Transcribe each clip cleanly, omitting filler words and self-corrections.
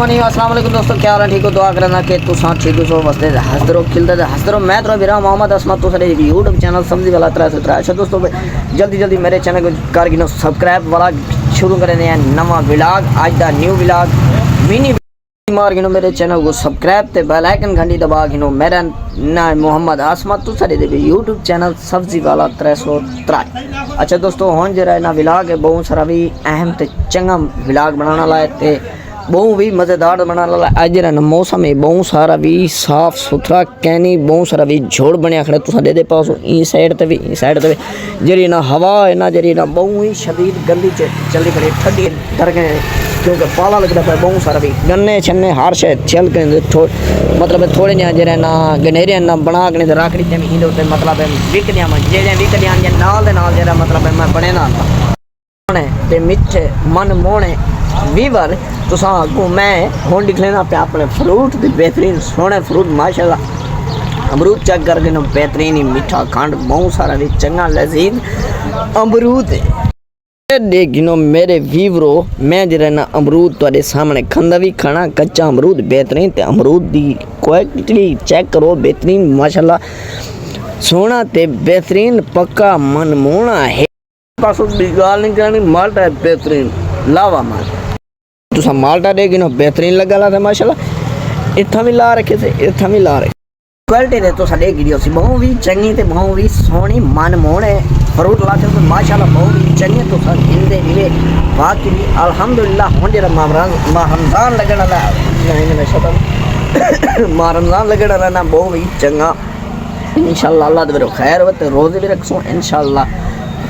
अस्सलाम वालेकुम दोस्तों, क्या हाल है? ठीक हो? दुआ करना कि तुम ठीक हो, बसते हंसते रहो, खिलते रहो। मैं तो मेरा मोहम्मद असमत तो सारे यूट्यूब चैनल समझी वाला 303। अच्छा दोस्तों, जल्दी मेरे चैनल को कर गिनो सब्सक्राइब वाला शुरू करने हैं नवा व्लॉग। आज दा न्यू व्लॉग मिनी मार गिनो मेरे चैनल को सब्सक्राइब ते बेल आइकन घंटी दबा गिनो। मेरा नाम मोहम्मद असमत तो सारे यूट्यूब चैनल सब्जी वाला 303। अच्छा दोस्तों, हुण जरा ना व्लॉग है बहुत सारा भी अहम ते चंगा व्लॉग बनाने वाला है ते बहुत भी मज़ेदार बनाने वाला। अज ना मौसम है बहुत सारा भी साफ सुथरा, कहनी बहुत सारा भी झोड़ बनया खड़ा तुसा दे पास ई साइड ते भी ई साइड ते जरी ना हवा है ना जरी ना बहुत ही शदीद गंदी चली खड़ी ठंडी डर के, क्योंकि पाला लगता है बहुत सारा भी गन्ने छन्ने हर शे चल के मतलब थोड़े ने जरा ना गनेरे ना बना के राखड़ी ते हिंदे उते मतलब विकदियां जे विकदियां जे नाल दे नाल जरा मतलब मैं बने ना ते मिठे मन मोहने वीवर तुसा अगू मैं हुण लिख लेना पे अपने फ्रूट दी बेहतरीन सोहने फ्रूट माशाल्लाह। अमरूद चेक करके ना बेहतरीन ही मीठा खंड बहुत सारा भी चंगा लजीज अमरूद देखिनो मेरे वीवरो। मैं जरा ना अमरूद तुहाडे सामने खंदा भी खाना कच्चा अमरूद बेहतरीन ते अमरूद दी क्वालिटी चेक करो बेहतरीन माशाल्लाह सोहना ते बेहतरीन पक्का मन मोहना है। पासों गाल नहीं करनी माल्टा है बेहतरीन लावा माल तुसा माल्टा दे गिनो बेहतरीन लगा ला था माशाल्लाह। इत्था भी ला रखे थे इत्था भी ला रखे क्वालिटी दे तो साडे गिडियो सी बहुत भी चंगी ते बहुत भी सोहनी मन मोहने फ्रूट ला के माशाल्लाह बहुत भी चंगे तो सा हिंदे विले बाकी भी अल्हम्दुलिल्लाह। हुण जेरा रमजान लगण वाला रमजान लगण वाला ना बहुत भी चंगा इंशाल्लाह। अल्लाह दे खैर व रोजे भी रखसो इंशाल्लाह।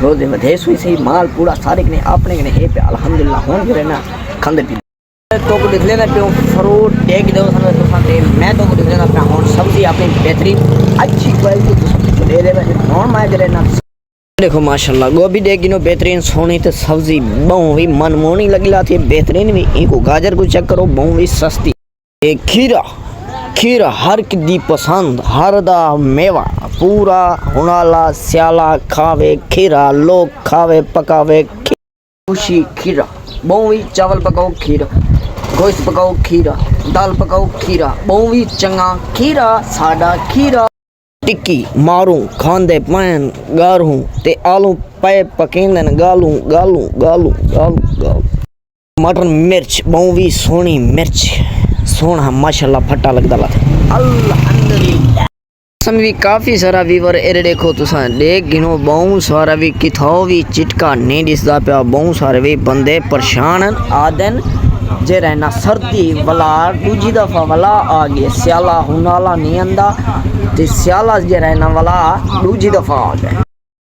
रोजे वधे सुई सही माल पूरा सारे कने अपने कने है पे अल्हम्दुलिल्लाह। हुण जेरे ना खंदे पी तो को दिख लेना पे फ्रूट टेक दो समय तो साथे मैं तो को दिख लेना पे हुण सब्जी अपनी बेहतरीन अच्छी क्वालिटी तो सब ले ले हुण मैं जेरे ना देखो माशाल्लाह गोभी देख गिनो बेहतरीन सोहनी ते सब्जी बहु भी मनमोहनी लगला थी बेहतरीन भी। इको गाजर को चेक करो बहु भी सस्ती। एक खीरा हर की पसंद हर दा मेवा पूरा हुणाला स्याला खावे खीरा लोग खावे पकावे खुशी खीरा बहु भी चावल पकाओ खीरा गोश्त पकाओ खीरा दाल पकाओ खीरा बहु भी चंगा खीरा साडा खीरा टिक्की मारूं खांदे पैन गारूं ते आलू पे पकेंदे गालू गालू गालू गालू गालू मटन मिर्च बहु भी सोहनी मिर्च सोहना माशाल्लाह फट्टा लगदा ला अल्हम्दुलिल्लाह। भी काफ़ी सारा वीवर एरे देखो तुसा देख गिनो बहुत सारा भी किथाओ भी चिटका नहीं दिसदा पिया बहुत सारे भी बंदे परेशान आदन जे रहना सर्दी वाला दूजी दफ़ा वाला आ गए स्याला हुनाला नहीं आंदा ते स्याला जे रहना वाला दूजी दफ़ा आ गए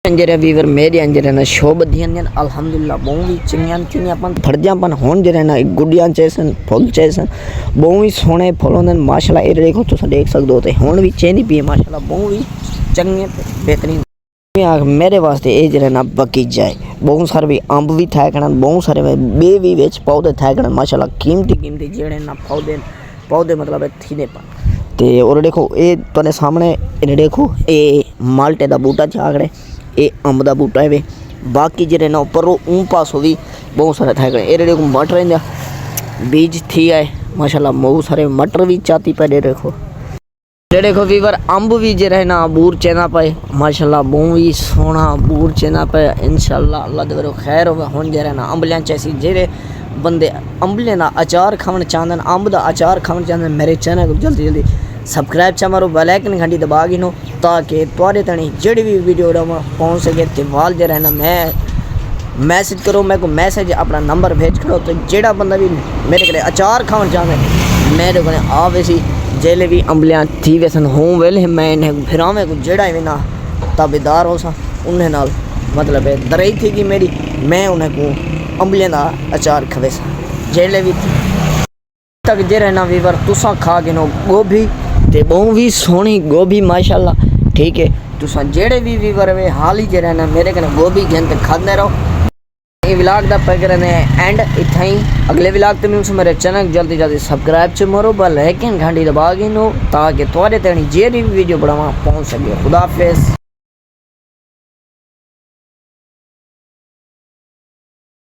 अंजरे वीवर मेरे अंजरे ना शोभ दियन अल्हम्दुलिल्लाह बहुत भी चंगियां चंगियां पन फड़जापन हुण जे रहना गुडियां चेसन फुल चेसन बहुत ही सोहने फुल होंदे माशाल्लाह। ये देखो तुम देख सकते हो तो हुण भी चेंदी पी माशाल्लाह बहुत ही चंगे बेहतरीन। मेरे वास्ते ये जरा ना बगीचा है बहुत सारे भी अंब भी थे कण बहुत सारे बे भी विच पौधे थे कण माशाल्लाह कीमती जेड़े ना पौधे मतलब थी पन ते। और देखो ये तुहाडे सामने ये देखो ये माल्टे दा बूटा झागड़े ये अंब दा बूटा है वे बाकी जेरे ना ऊपर ऊं पासों भी बहुत सारे थे कण ये देखो मटर इंदा बीज थी है माशाल्लाह बहुत सारे मटर भी चाती पे देखो देखो वीवर अंब भी जे रहना बूर चेना पे माशाल्लाह बहुत ही सोहना बूर चेना पे इंशाल्लाह। अल्लाह दे खैर होवे। हुण जे रहना अंबलियां चैसी जेरे बंदे अंबलियां दा अचार खावन चाहंदन अंब दा अचार खावन चाहंदन मेरे चैनल को जल्दी सब्सक्राइब चा मारो बेल आइकन घंटी दबा गिनो ताकि तुहाडे तणी जेड़ी भी वीडियो पहुंच सके ते वाल जे रहना मैं मैसेज करो मैं को मैसेज अपना नंबर भेज करो तो जेड़ा बंदा भी मेरे को अचार खावन चाहंदा मेरे को आवे सी जेले भी अंबलियां थी वैसन हूँ वेले मैं इन्हें फिरावे को जेड़ा भी ना ताबेदार हो सा उन्हें नाल मतलब दरई थी कि मेरी मैं उन्हें को अंबलियां दा अचार खवे सा जेले भी तक जे रहना वीवर तुसा खा गिनो गोभी ते बहु भी सोहनी गोभी माशाल्लाह ठीक है। तुसा जेड़े भी वीवर वे हाल ही जे रहना मेरे कने गोभी गिन ते खांदे रहो। ये व्लॉग दा पे करने एंड इतना ही अगले व्लॉग ते मिलूं मेरे चैनल जल्दी सब्सक्राइब च मरो बेल आइकन घंटी दबा गिनो ताकि तुहाडे तणी जेड़ी भी वीडियो बनावा पहुंच सके। खुदा हाफिज़।